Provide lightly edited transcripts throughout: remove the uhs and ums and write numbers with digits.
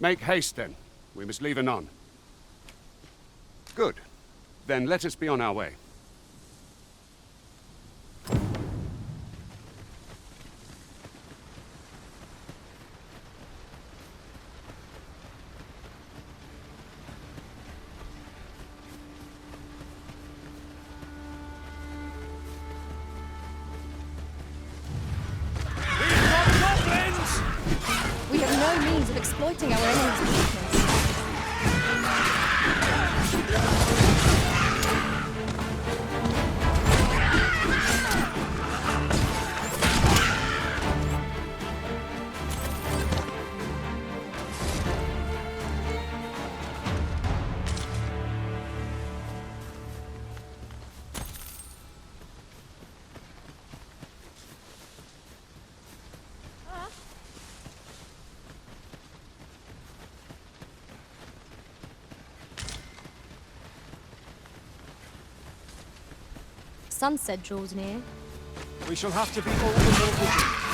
Make haste, then. We must leave anon. Good. Then let us be on our way. We have no means of exploiting our enemy's weakness. Sunset draws near. We shall have to be all the more vigilant.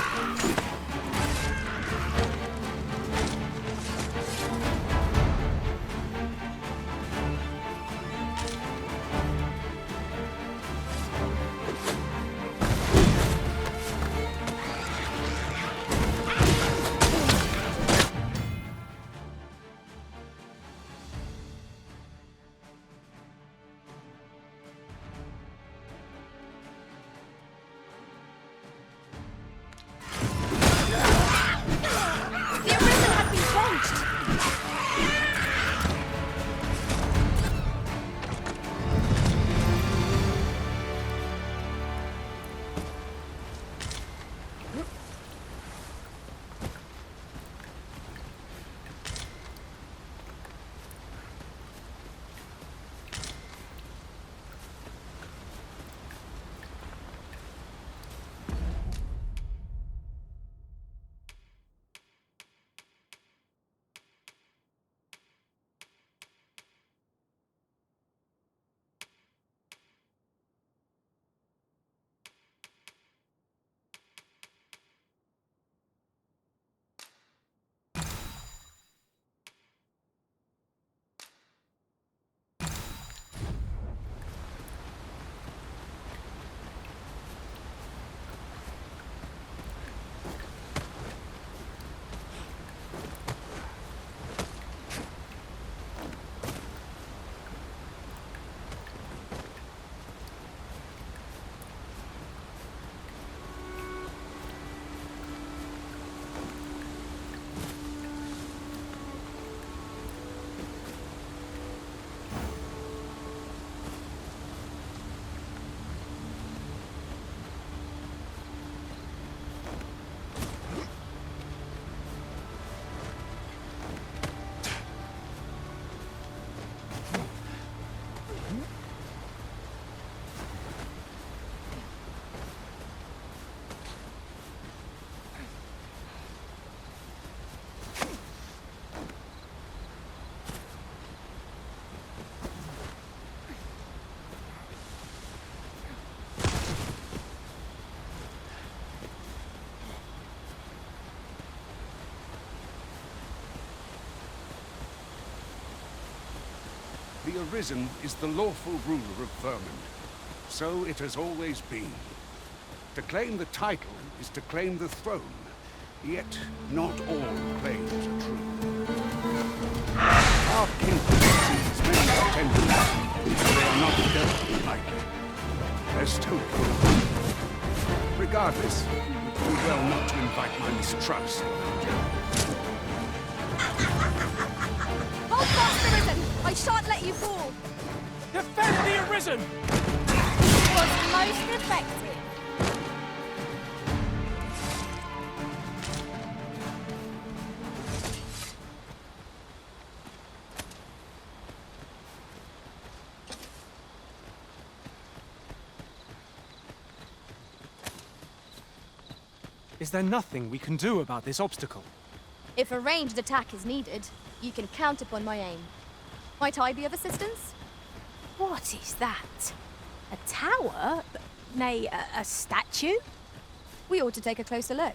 The Arisen is the lawful ruler of Vermund. So it has always been. To claim the title is to claim the throne, yet not all claims are true. Our kingdom sees many pretenders, but they are not dealt lightly. There's hope. Regardless, it would be well not to invite my mistrust. Hold fast, Arisen! I shan't let you fall! Defend the Arisen! Was most effective. Is there nothing we can do about this obstacle? If a ranged attack is needed, you can count upon my aim. Might I be of assistance? What is that? A tower? Nay, a statue? We ought to take a closer look.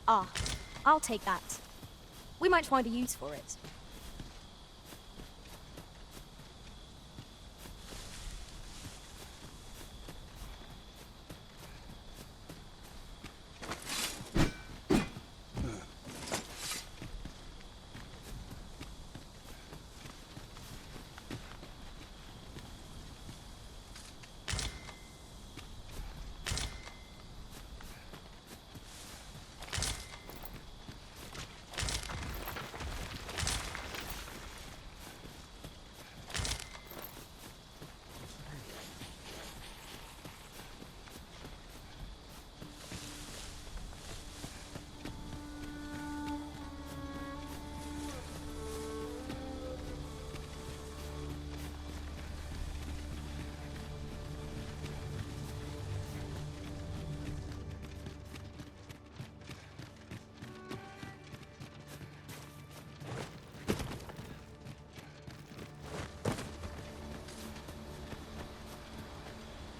Ah, I'll take that. We might find a use for it.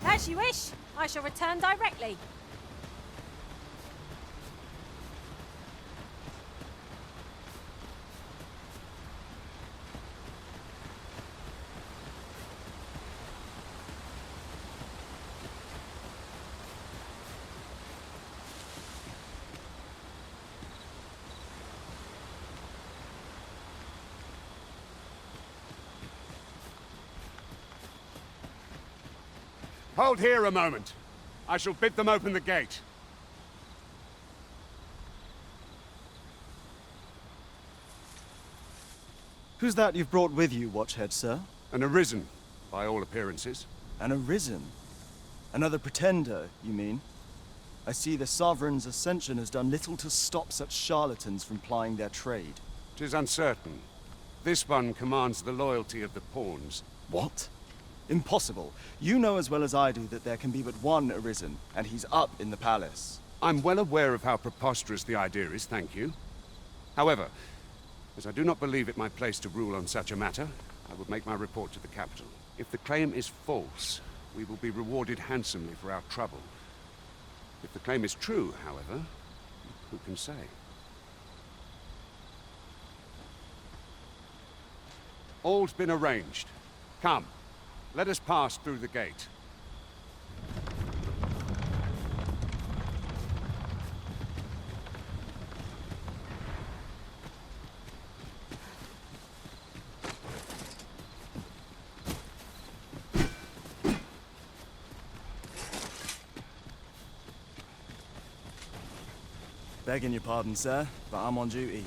As you wish. I shall return directly. Hold here a moment. I shall bid them open the gate. Who's that you've brought with you, Watchhead, sir? An arisen, by all appearances. An arisen? Another pretender, you mean? I see the Sovereign's ascension has done little to stop such charlatans from plying their trade. 'Tis uncertain. This one commands the loyalty of the pawns. What? Impossible. You know as well as I do that there can be but one arisen, and he's up in the palace. I'm well aware of how preposterous the idea is, thank you. However, as I do not believe it my place to rule on such a matter, I would make my report to the capital. If the claim is false, we will be rewarded handsomely for our trouble. If the claim is true, however, who can say? All's been arranged. Come, let us pass through the gate. Begging your pardon, sir, but I'm on duty.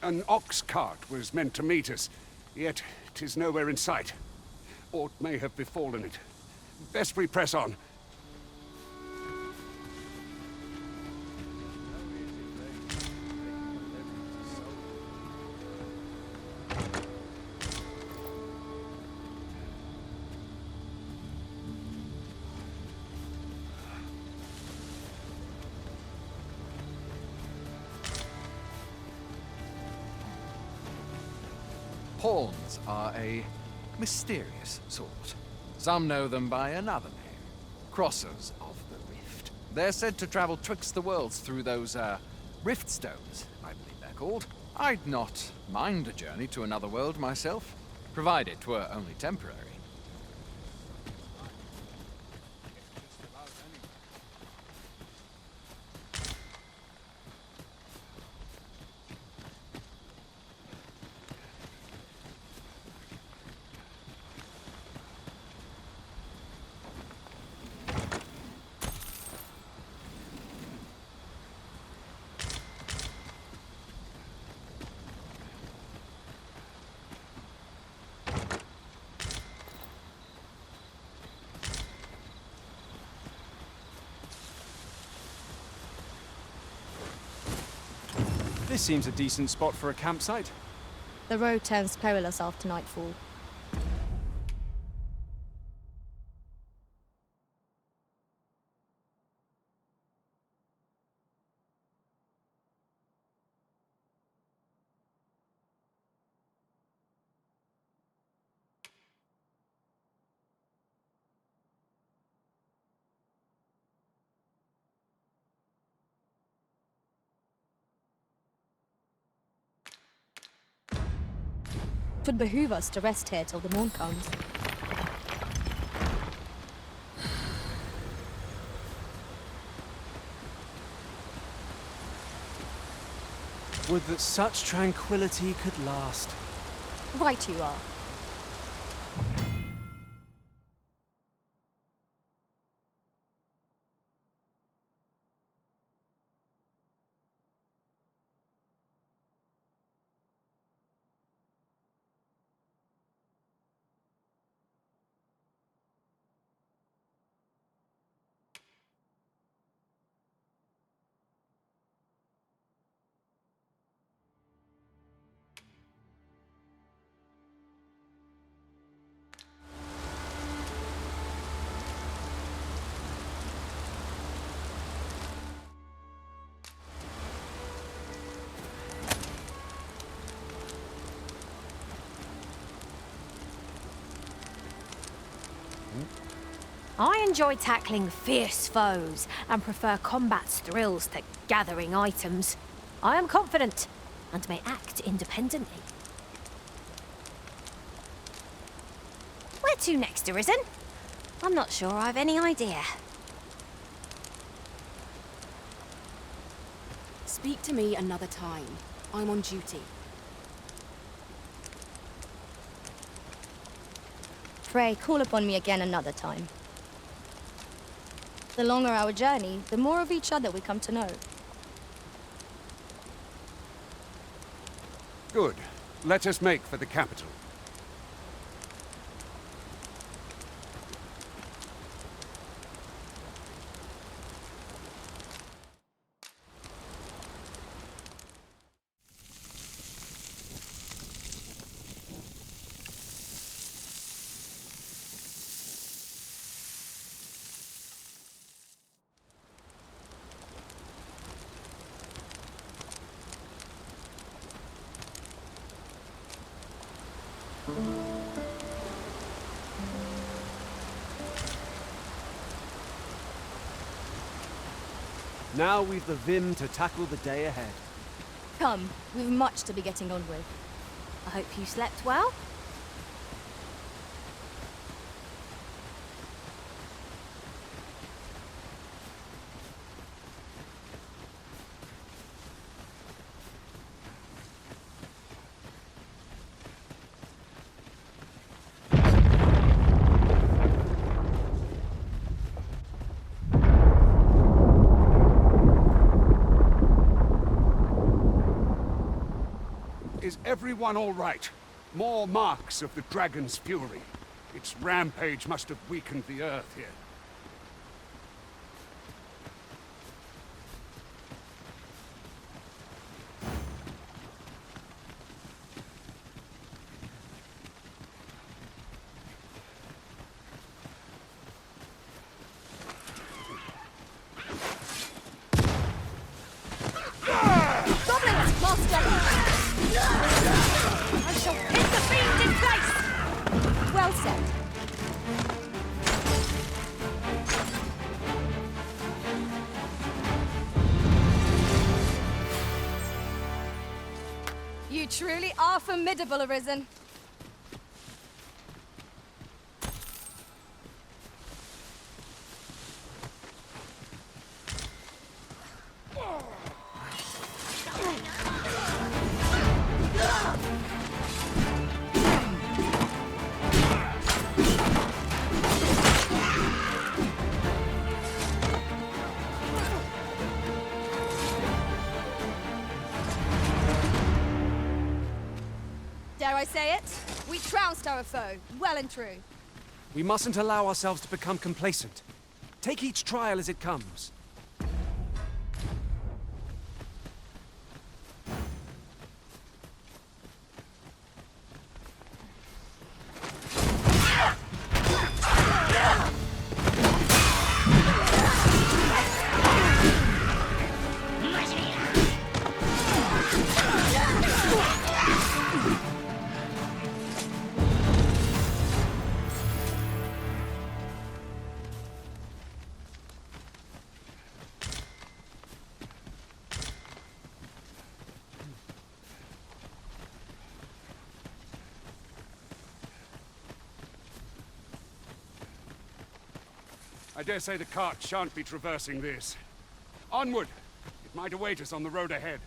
An ox cart was meant to meet us, yet 'tis nowhere in sight. Aught may have befallen it. Best we press on. Pawns are a mysterious sort. Some know them by another name, Crossers of the Rift. They're said to travel twixt the worlds through those, rift stones, I believe they're called. I'd not mind a journey to another world myself, provided 'twere only temporary. This seems a decent spot for a campsite. The road turns perilous after nightfall. 'Tis a wild animal. 'Twould behoove us to rest here till the morn comes. Would that such tranquility could last. Right you are. I enjoy tackling fierce foes and prefer combat's thrills to gathering items. I am confident and may act independently. Where to next, Arisen? I'm not sure I've any idea. Speak to me another time. I'm on duty. Pray, call upon me again another time. The longer our journey, the more of each other we come to know. Good. Let us make for the capital. Now we've the vim to tackle the day ahead. Come, we've much to be getting on with. I hope you slept well. Is everyone all right? More marks of the dragon's fury. Its rampage must have weakened the earth here. Goblins, master! I shall pin the fiend in place! Well said. You truly are formidable, Arisen. Dare I say it? We trounced our foe, well and true. We mustn't allow ourselves to become complacent. Take each trial as it comes. I dare say the cart shan't be traversing this. Onward! It might await us on the road ahead.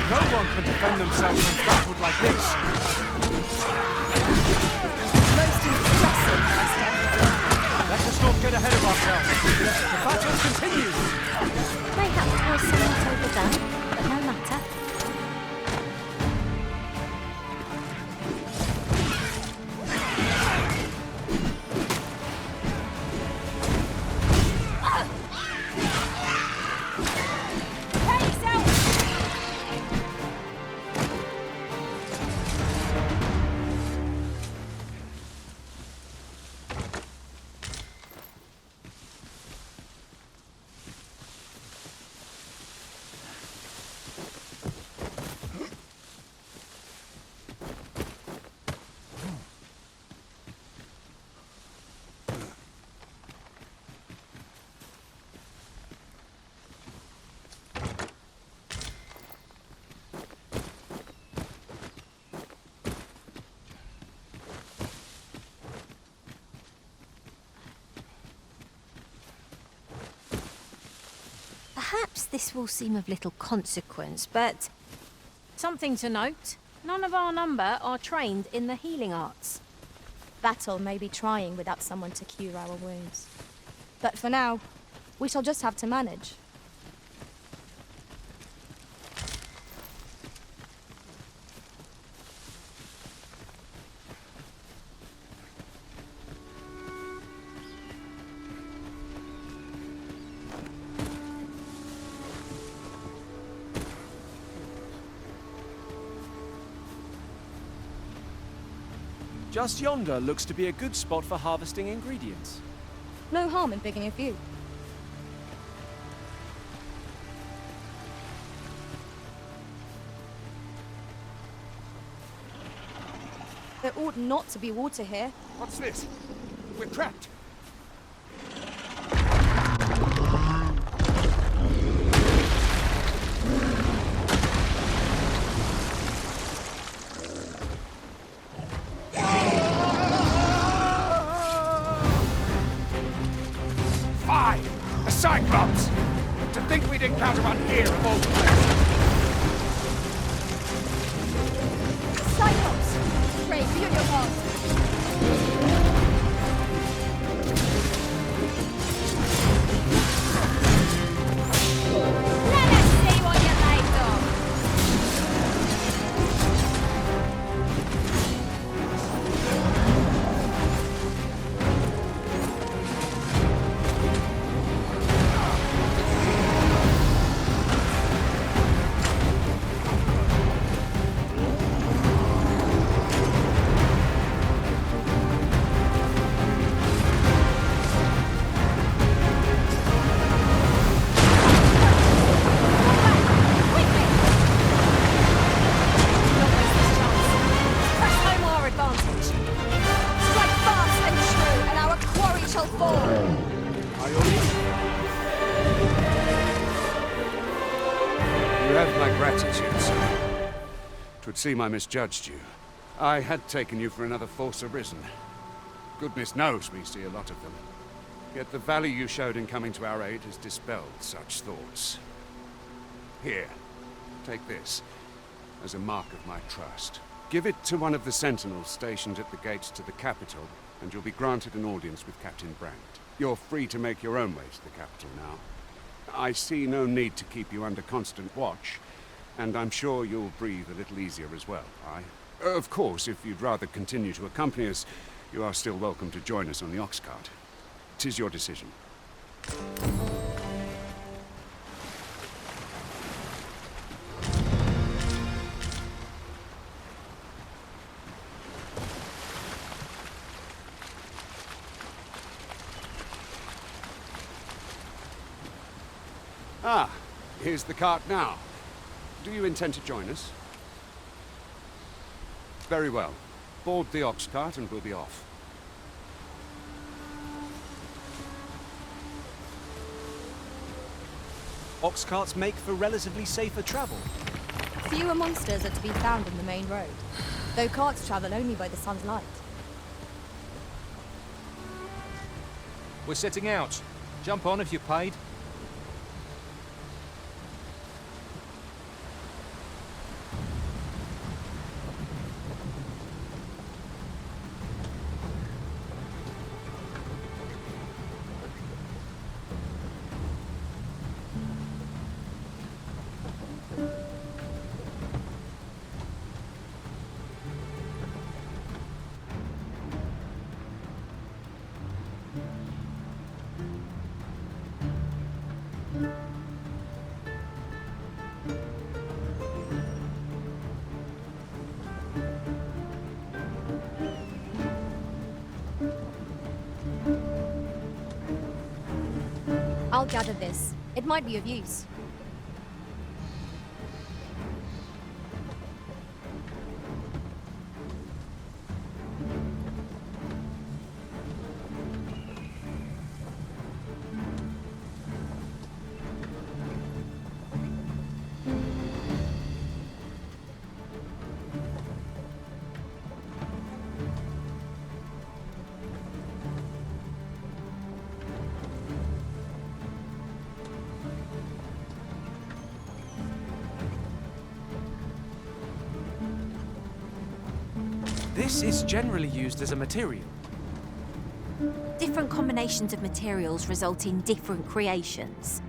No one can defend themselves from backward like this. Most impressive, Master. Let us not get ahead of ourselves. The battle continues. Mayhap it was somewhat overdone, but no matter. Perhaps this will seem of little consequence, but something to note. None of our number are trained in the healing arts. Battle may be trying without someone to cure our wounds. But for now, we shall just have to manage. Just yonder looks to be a good spot for harvesting ingredients. No harm in picking a few. There ought not to be water here. What's this? We're trapped. A Cyclops! To think we'd encounter one here of all places! Cyclops! Pray, be on your guard. Let us see what you're made of. have my gratitude, sir. 'Twould seem I misjudged you. I had taken you for another Force Arisen. Goodness knows we see a lot of them. Yet the value you showed in coming to our aid has dispelled such thoughts. Here, take this, as a mark of my trust. Give it to one of the sentinels stationed at the gates to the capital, and you'll be granted an audience with Captain Brandt. You're free to make your own way to the capital now. I see no need to keep you under constant watch, and I'm sure you'll breathe a little easier as well, aye? Of course, if you'd rather continue to accompany us, you are still welcome to join us on the ox cart. 'Tis your decision. Ah, here's the cart now. Do you intend to join us? Very well. Board the ox cart and we'll be off. Ox carts make for relatively safer travel. Fewer monsters are to be found on the main road, though carts travel only by the sun's light. We're setting out. Jump on if you're paid. I'll gather this. It might be of use. This is generally used as a material. Different combinations of materials result in different creations.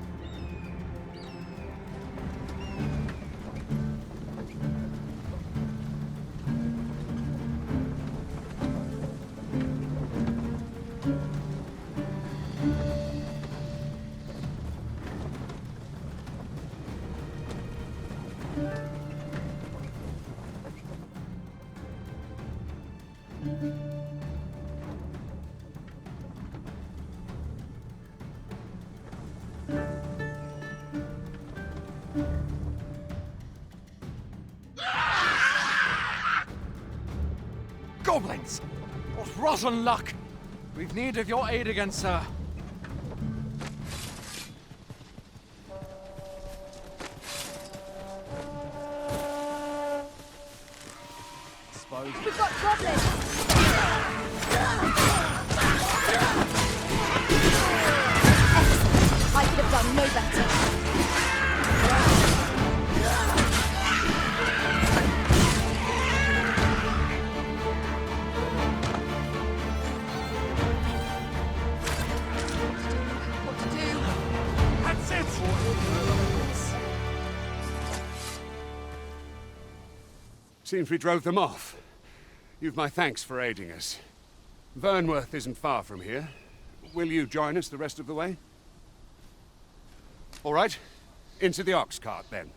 Goblins! What rotten luck! We've need of your aid again, sir. We've got goblins! I could have done no better. Seems we drove them off. You've my thanks for aiding us. Vernworth isn't far from here. Will you join us the rest of the way? All right. Into the ox cart, then.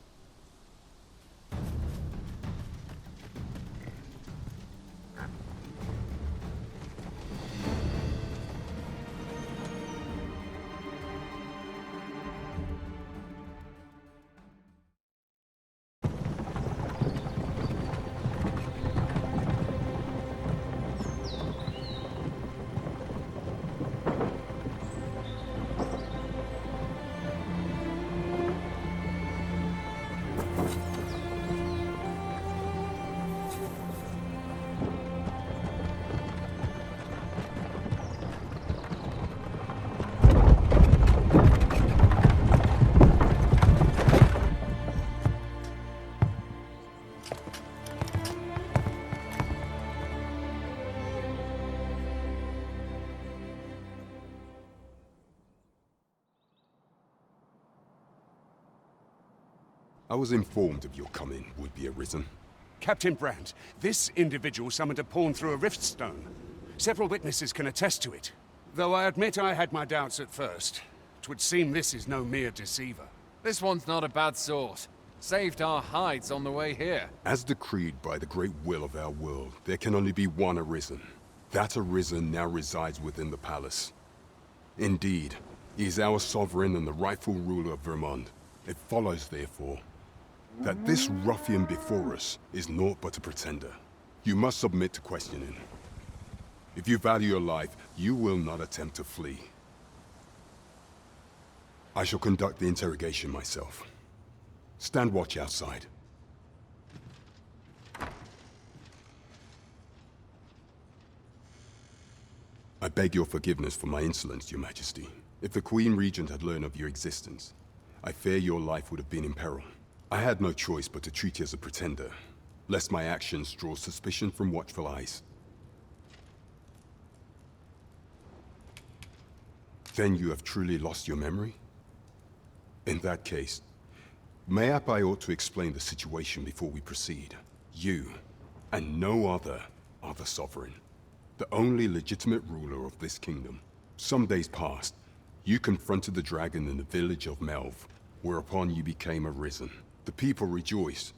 I was informed of your coming would be arisen. Captain Brandt, this individual summoned a pawn through a rift stone. Several witnesses can attest to it. Though I admit I had my doubts at first. 'Twould seem this is no mere deceiver. This one's not a bad sort. Saved our hides on the way here. As decreed by the great will of our world, there can only be one arisen. That arisen now resides within the palace. Indeed, he is our sovereign and the rightful ruler of Vermont. It follows, therefore, that this ruffian before us is naught but a pretender. You must submit to questioning. If you value your life, you will not attempt to flee. I shall conduct the interrogation myself. Stand watch outside. I beg your forgiveness for my insolence, Your Majesty. If the Queen Regent had learned of your existence, I fear your life would have been in peril. I had no choice but to treat you as a pretender, lest my actions draw suspicion from watchful eyes. Then you have truly lost your memory? In that case, mayhap I ought to explain the situation before we proceed. You, and no other, are the sovereign, the only legitimate ruler of this kingdom. Some days past, you confronted the dragon in the village of Melv, whereupon you became arisen. The people rejoiced,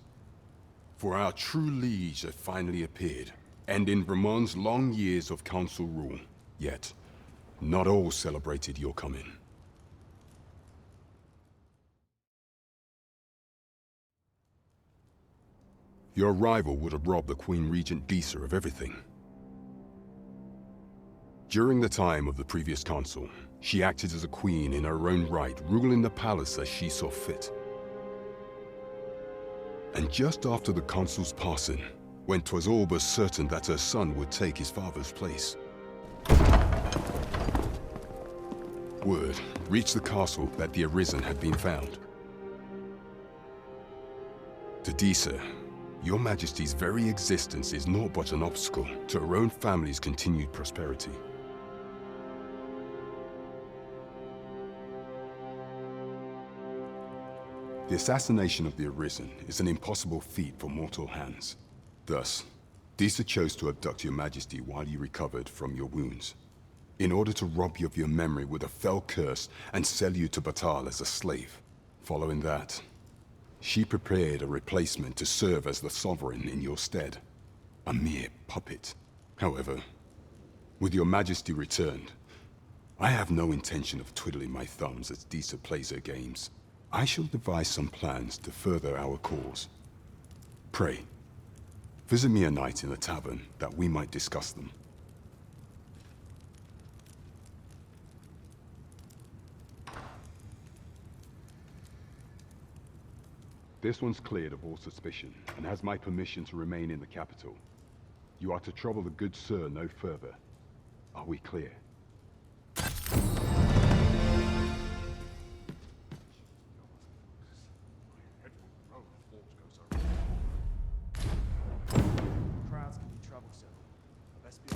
for our true liege had finally appeared, and in Vermont's long years of council rule. Yet, not all celebrated your coming. Your arrival would have robbed the Queen Regent Disa of everything. During the time of the previous consul, she acted as a queen in her own right, ruling the palace as she saw fit. And just after the consul's passing, when 'twas all but certain that her son would take his father's place, word reached the castle that the Arisen had been found. To Disa, Your Majesty's very existence is naught but an obstacle to her own family's continued prosperity. The assassination of the Arisen is an impossible feat for mortal hands. Thus, Disa chose to abduct Your Majesty while you recovered from your wounds, in order to rob you of your memory with a fell curse and sell you to Batal as a slave. Following that, she prepared a replacement to serve as the sovereign in your stead. A mere puppet. However, with Your Majesty returned, I have no intention of twiddling my thumbs as Disa plays her games. I shall devise some plans to further our cause. Pray, visit me a night in the tavern that we might discuss them. This one's cleared of all suspicion, and has my permission to remain in the capital. You are to trouble the good sir no further. Are we clear? Crowds can be troublesome. Best be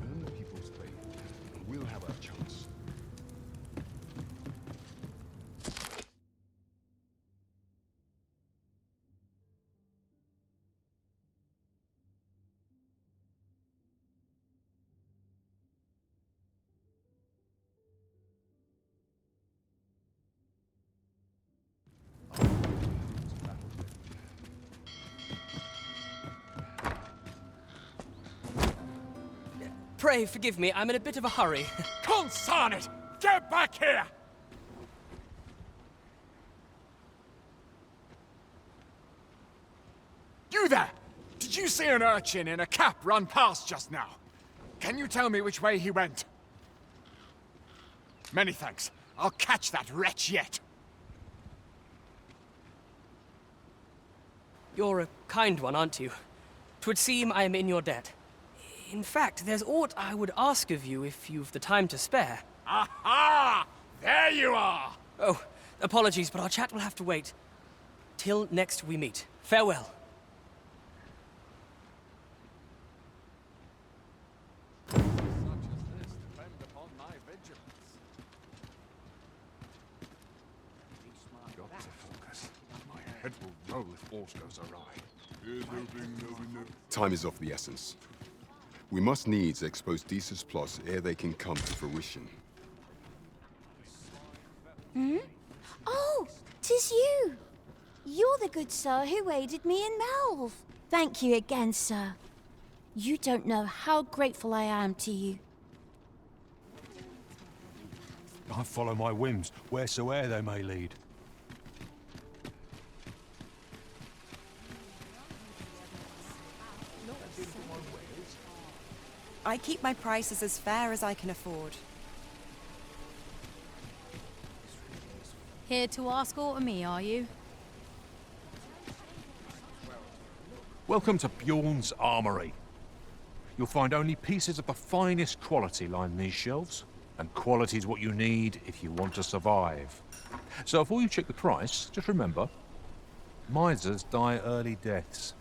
Earn the people's favor, and we'll have our chance. Pray forgive me, I'm in a bit of a hurry. Consign it! Get back here! You there! Did you see an urchin in a cap run past just now? Can you tell me which way he went? Many thanks. I'll catch that wretch yet. You're a kind one, aren't you? 'Twould seem I am in your debt. In fact, there's aught I would ask of you if you've the time to spare. Aha! There you are! Oh, apologies, but our chat will have to wait. Till next we meet. Farewell. Such as this depend upon my vigilance. Got to focus. My head will roll if aught goes awry. Time is of the essence. We must needs expose Deesa's plots ere they can come to fruition. Hmm? Oh, 'tis you! You're the good sir who aided me in Melve. Thank you again, sir. You don't know how grateful I am to you. I follow my whims, wheresoe'er they may lead. I keep my prices as fair as I can afford. Here to ask aught of me, are you? Welcome to Bjorn's Armory. You'll find only pieces of the finest quality line these shelves, and quality's what you need if you want to survive. So before you check the price, just remember, misers die early deaths.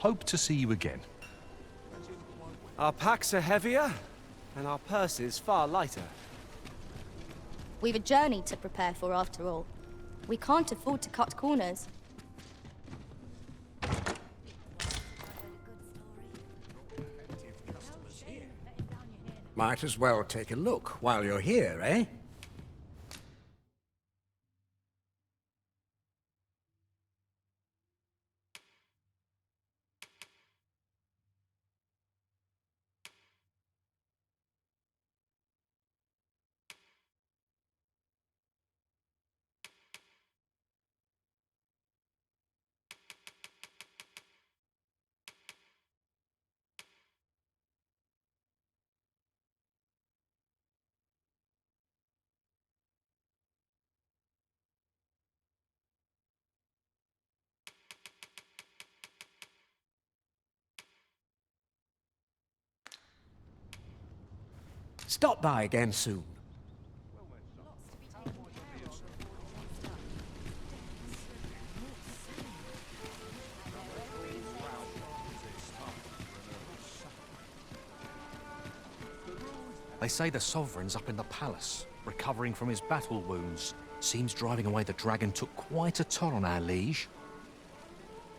Hope to see you again. Our packs are heavier, and our purses far lighter. We've a journey to prepare for after all. We can't afford to cut corners. Might as well take a look while you're here, eh? Stop by again soon. They say the Sovereign's up in the palace, recovering from his battle wounds. Seems driving away the dragon took quite a toll on our liege.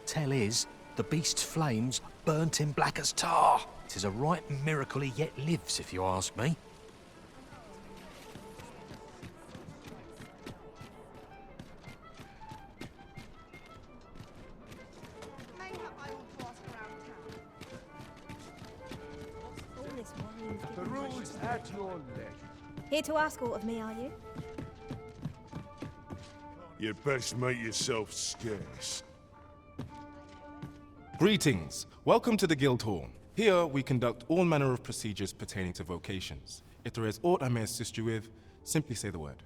Tell is, the beast's flames burnt him black as tar. 'Tis a right miracle he yet lives, if you ask me. The road's at your leisure. Here to ask aught of me, are you? You'd best make yourself scarce. Greetings. Welcome to the Guild Hall. Here, we conduct all manner of procedures pertaining to vocations. If there is aught I may assist you with, simply say the word.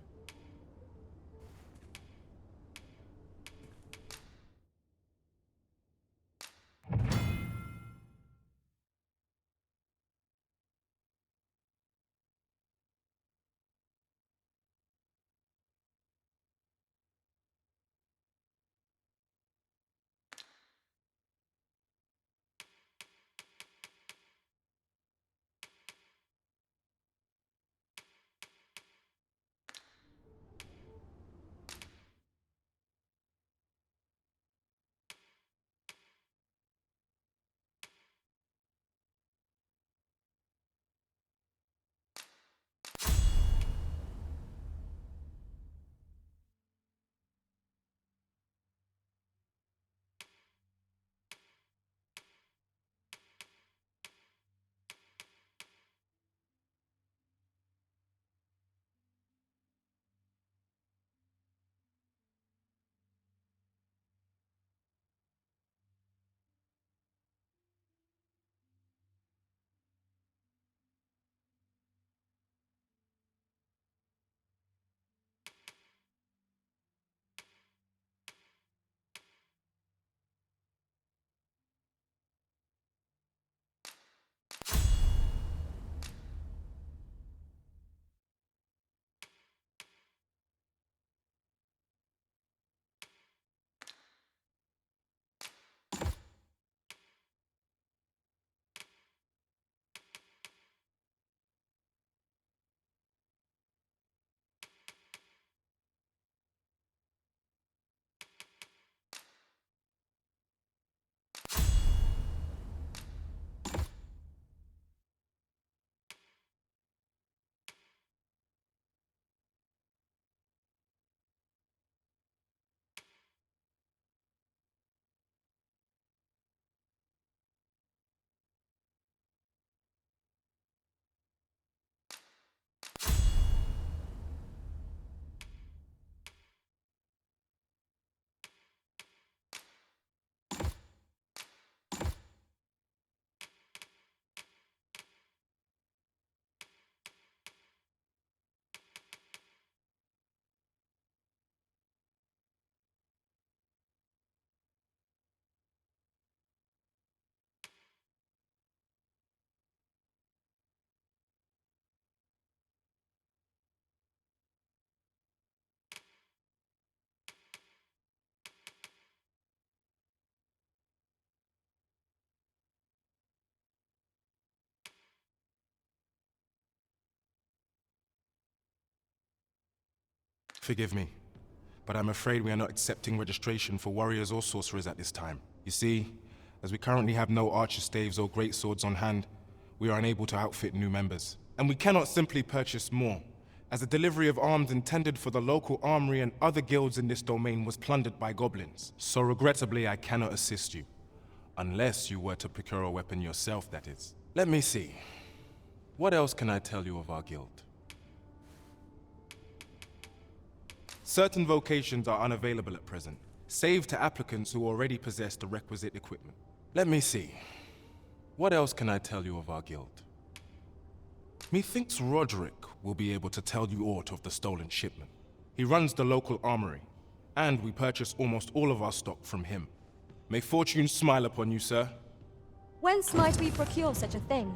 Forgive me, but I'm afraid we are not accepting registration for warriors or sorcerers at this time. You see, as we currently have no archer staves or great swords on hand, we are unable to outfit new members. And we cannot simply purchase more, as the delivery of arms intended for the local armory and other guilds in this domain was plundered by goblins. So regrettably, I cannot assist you. Unless you were to procure a weapon yourself, that is. Let me see. What else can I tell you of our guild? Certain vocations are unavailable at present, save to applicants who already possess the requisite equipment. Let me see. What else can I tell you of our guild? Methinks Roderick will be able to tell you aught of the stolen shipment. He runs the local armory, and we purchase almost all of our stock from him. May fortune smile upon you, sir. Whence might we procure such a thing?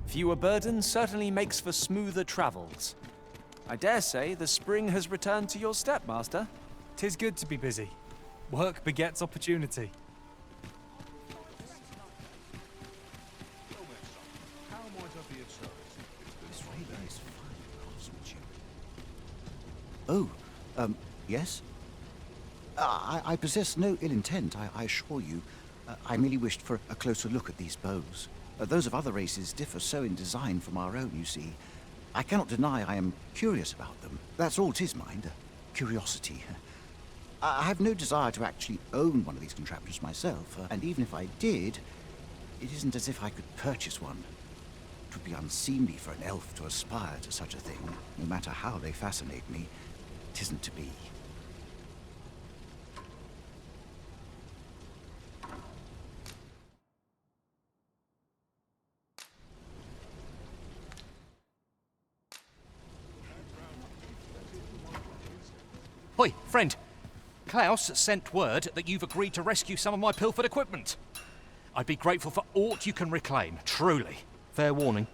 Fewer burdens certainly makes for smoother travels. I dare say the spring has returned to your step, Master. 'Tis good to be busy. Work begets opportunity. Oh, yes? I possess no ill intent, I assure you. I merely wished for a closer look at these bows. Those of other races differ so in design from our own, you see. I cannot deny I am curious about them. That's all 'tis, mind. Curiosity. I have no desire to actually own one of these contraptions myself, and even if I did, it isn't as if I could purchase one. It would be unseemly for an elf to aspire to such a thing, no matter how they fascinate me. It isn't to be. Oi, friend. Klaus sent word that you've agreed to rescue some of my pilfered equipment. I'd be grateful for aught you can reclaim, truly. Fair warning.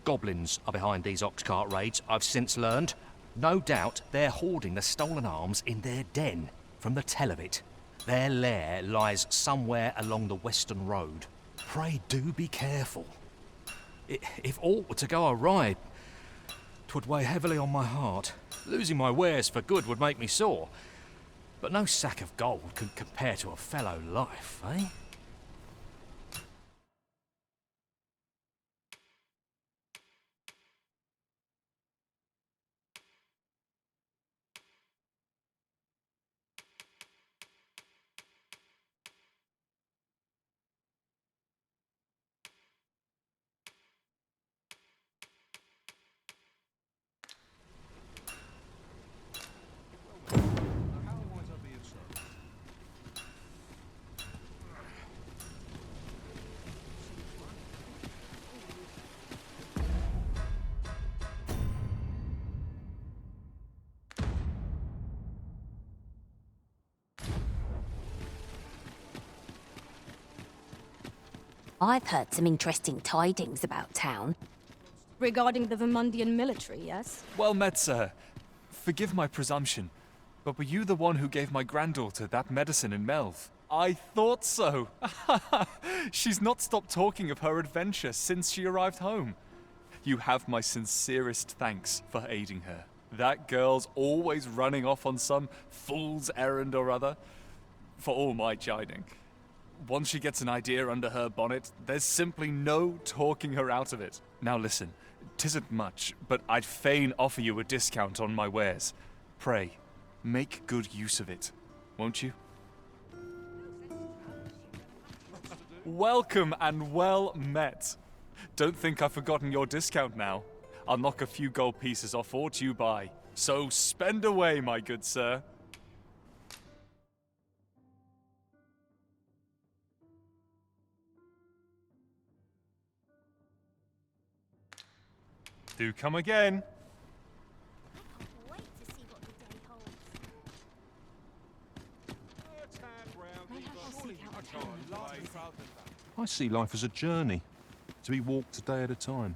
Goblins are behind these ox cart raids, I've since learned. No doubt they're hoarding the stolen arms in their den, from the tell of it. Their lair lies somewhere along the western road. Pray do be careful. If aught were to go awry, 'twould weigh heavily on my heart. Losing my wares for good would make me sore. But no sack of gold can compare to a fellow life, eh? I've heard some interesting tidings about town. Regarding the Vermundian military, yes? Well met, sir. Forgive my presumption, but were you the one who gave my granddaughter that medicine in Melv? I thought so. She's not stopped talking of her adventure since she arrived home. You have my sincerest thanks for aiding her. That girl's always running off on some fool's errand or other, for all my chiding. Once she gets an idea under her bonnet, there's simply no talking her out of it. Now listen, 'tisn't much, but I'd fain offer you a discount on my wares. Pray, make good use of it, won't you? Welcome and well met. Don't think I've forgotten your discount now. I'll knock a few gold pieces off aught you buy. So spend away, my good sir. Do come again. I see life as a journey, to be walked a day at a time.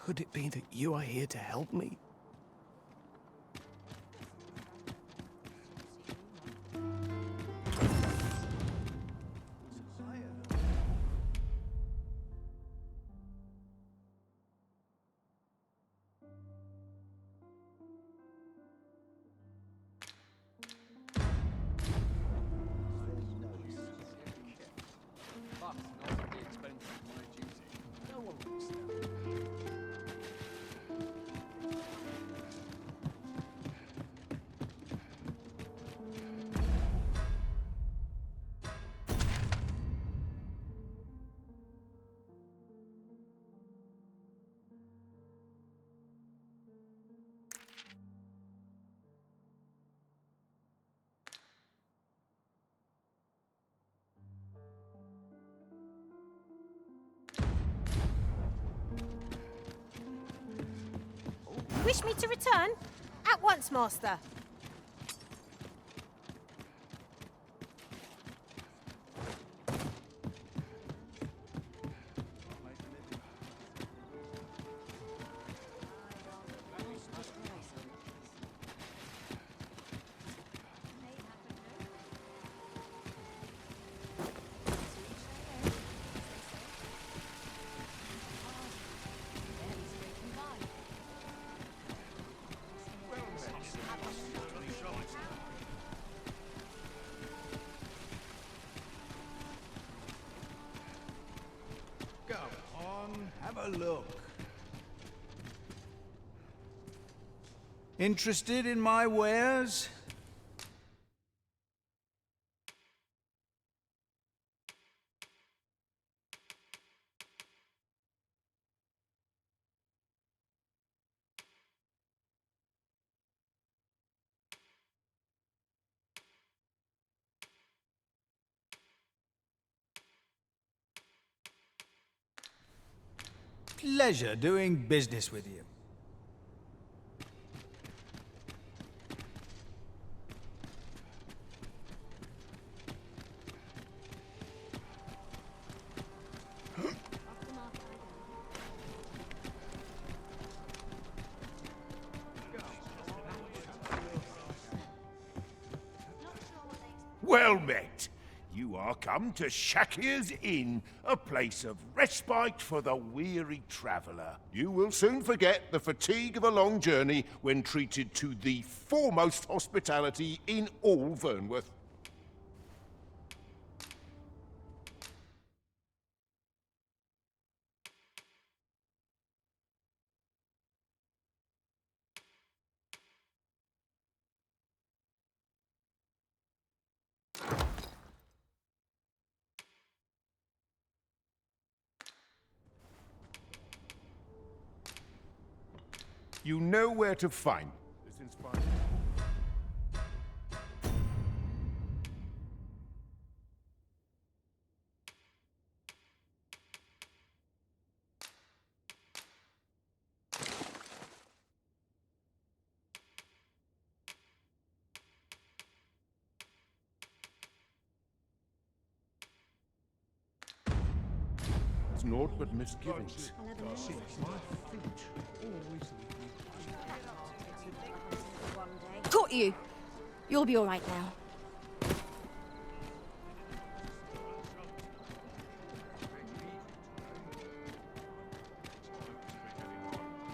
Could it be that you are here to help me? Wish me to return? At once, master. Have a look. Interested in my wares? Pleasure doing business with you. Well met. You are come to Shakir's Inn, a place of respite for the weary traveller. You will soon forget the fatigue of a long journey when treated to the foremost hospitality in all Vernworth. You know where to find this inspiring. It's naught but misgivings. See, my feet always lead me. Got you! You'll be alright now.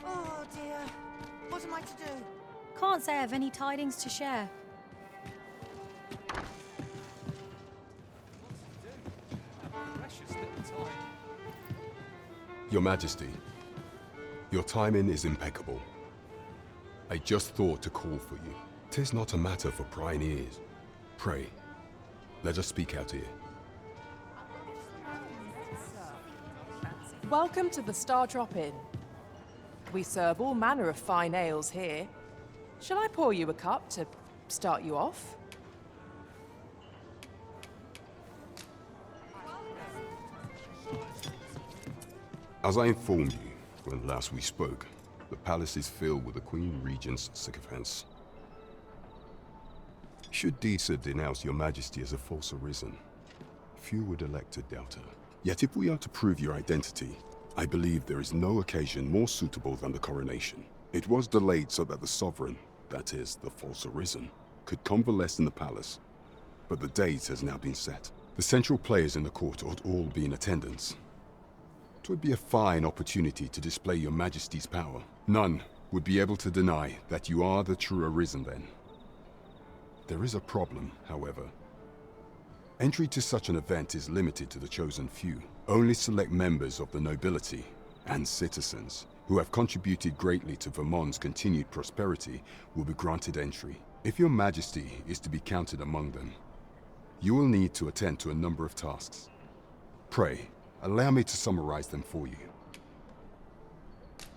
Oh dear. What am I to do? Can't say I have any tidings to share. Your Majesty, your timing is impeccable. I just thought to call for you. 'Tis not a matter for prying ears. Pray, Let us speak out here. Welcome to the Star Drop Inn. We serve all manner of fine ales here. Shall I pour you a cup to start you off? As I informed you when last we spoke, the palace is filled with the Queen Regent's sycophants. Should Disa denounce your majesty as a false arisen, few would elect to doubt her. Yet if we are to prove your identity, I believe there is no occasion more suitable than the coronation. It was delayed so that the sovereign, that is, the false arisen, could convalesce in the palace, but the date has now been set. The central players in the court ought all be in attendance. It would be a fine opportunity to display your majesty's power. None would be able to deny that you are the true arisen then. There is a problem, however. Entry to such an event is limited to the chosen few. Only select members of the nobility and citizens who have contributed greatly to Vermont's continued prosperity will be granted entry. If your majesty is to be counted among them, you will need to attend to a number of tasks. Pray, allow me to summarize them for you.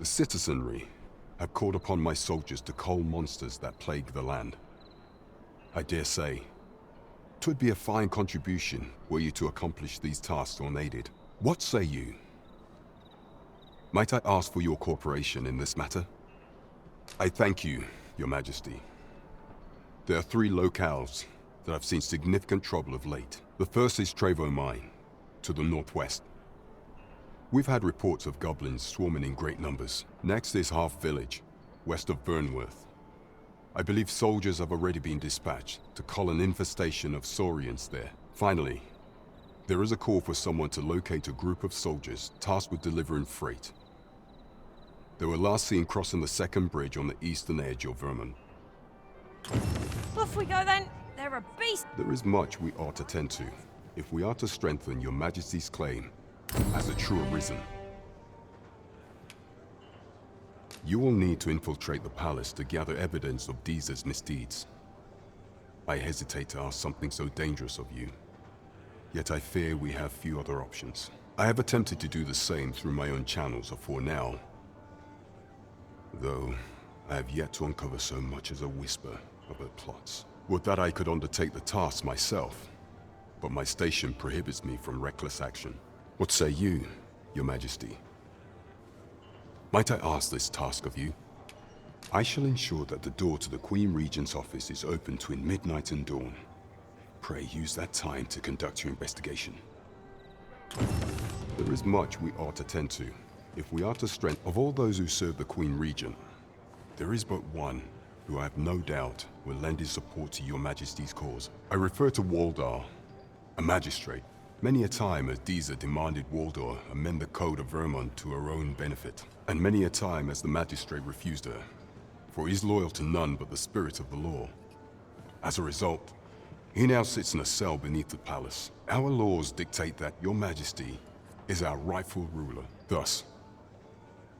The citizenry have called upon my soldiers to cull monsters that plague the land. I dare say, 'twould be a fine contribution were you to accomplish these tasks unaided. What say you? Might I ask for your cooperation in this matter? I thank you, your majesty. There are 3 locales that have seen significant trouble of late. The first is Trevo Mine, to the northwest. We've had reports of goblins swarming in great numbers. Next is Half Village, west of Burnworth. I believe soldiers have already been dispatched to cull an infestation of saurians there. Finally, there is a call for someone to locate a group of soldiers tasked with delivering freight. They were last seen crossing the second bridge on the eastern edge of Vermont. Off we go then. They're a beast. There is much we ought to tend to if we are to strengthen your majesty's claim as a true arisen. You will need to infiltrate the palace to gather evidence of Disa's misdeeds. I hesitate to ask something so dangerous of you, yet I fear we have few other options. I have attempted to do the same through my own channels afore now, though I have yet to uncover so much as a whisper of her plots. Would that I could undertake the task myself, but my station prohibits me from reckless action. What say you, your majesty? Might I ask this task of you? I shall ensure that the door to the Queen Regent's office is open between midnight and dawn. Pray use that time to conduct your investigation. There is much we ought to tend to if we are to strengthen. Of all those who serve the Queen Regent, there is but one who I have no doubt will lend his support to your majesty's cause. I refer to Waldar, a magistrate. Many a time has Disa demanded Waldar amend the code of Vermont to her own benefit, and many a time has the magistrate refused her, for he is loyal to none but the spirit of the law. As a result, he now sits in a cell beneath the palace. Our laws dictate that your majesty is our rightful ruler. Thus,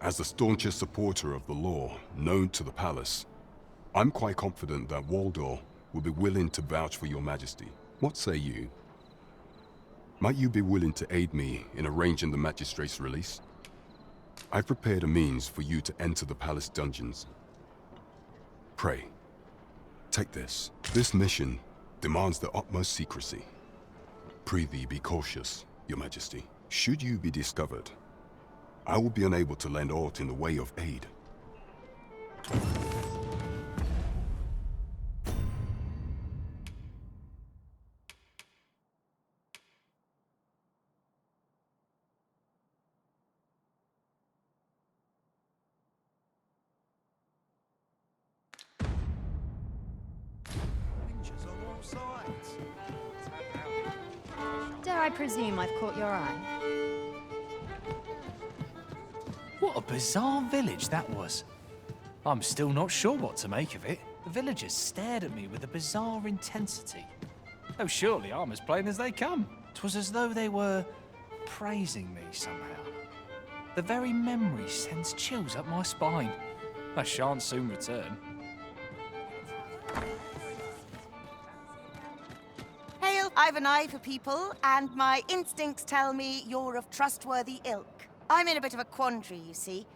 as the staunchest supporter of the law known to the palace, I'm quite confident that Waldor will be willing to vouch for your majesty. What say you? Might you be willing to aid me in arranging the magistrate's release? I've prepared a means for you to enter the palace dungeons. Pray, take this. This mission demands the utmost secrecy. Prithee be cautious, your majesty. Should you be discovered, I will be unable to lend aught in the way of aid. Dare I presume I've caught your eye? What a bizarre village that was. I'm still not sure what to make of it. The villagers stared at me with a bizarre intensity. Oh, surely I'm as plain as they come. 'Twas as though they were praising me somehow. The very memory sends chills up my spine. I shan't soon return. Hail I've an eye for people, and my instincts tell me you're of trustworthy ilk. I'm in a bit of a quandary, you see.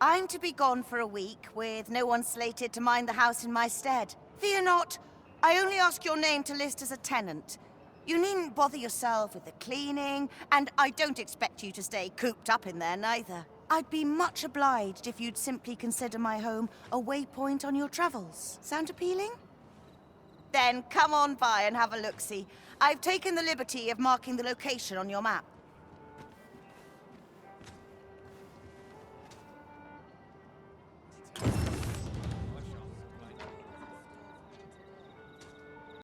I'm to be gone for a week, with no one slated to mind the house in my stead. Fear not, I only ask your name to list as a tenant. You needn't bother yourself with the cleaning, and I don't expect you to stay cooped up in there neither. I'd be much obliged if you'd simply consider my home a waypoint on your travels. Sound appealing? Then come on by and have a look-see. I've taken the liberty of marking the location on your map.